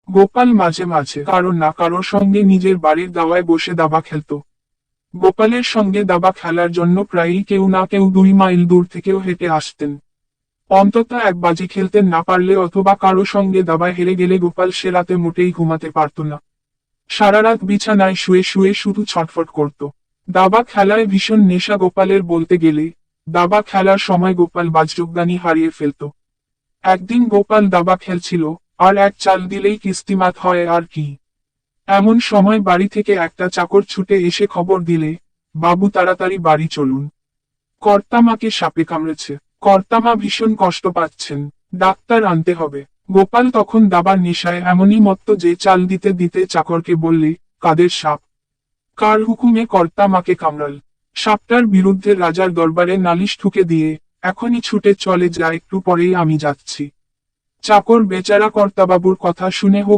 গোপাল মাঝে মাঝে কারো না কারোর সঙ্গে নিজের বাড়ির দাওয়ায় বসে দাবা খেলতো। গোপালের সঙ্গে দাবা খেলার জন্য প্রায়ই কেউ না কেউ 2 মাইল দূর থেকেও হেঁটে আসতেন। অন্তত এক বাজি খেলতে না পারলে অথবা কারো সঙ্গে দাবায় হেরে গেলে গোপাল সে রাতে মোটেই ঘুমাতে পারত না। সারা রাত বিছানায় শুয়ে শুয়ে শুধু ছটফট করত। দাবা খেলায় ভীষণ নেশা গোপালের বলতে গেলে। দাবা খেলার সময় গোপাল বাজরুগদানি হারিয়ে ফেলত। একদিন গোপাল দাবা খেলছিল, আর এক চাল দিলেই কিস্তিমাত হয় আর কি। এমন সময় বাড়ি থেকে একটা চাকর ছুটে এসে খবর দিলে, বাবু তাড়াতাড়ি বাড়ি চলুন, কর্তামাকে সাপে কামড়েছে। কর্তামা ভীষণ কষ্ট পাচ্ছেন, ডাক্তার আনতে হবে। গোপাল তখন দাবার নেশায় এমনই মত্ত যে চাল দিতে দিতে চাকরকে বললে, কাদের সাপ? কার হুকুমে কর্তামাকে কামড়াল? সাপটার বিরুদ্ধে রাজার দরবারে নালিশ ঠুকে দিয়ে এখনই ছুটে চলে যা, একটু পরেই আমি যাচ্ছি। চাকর বেচারা কর্তাবাবুর কথা শুনে হো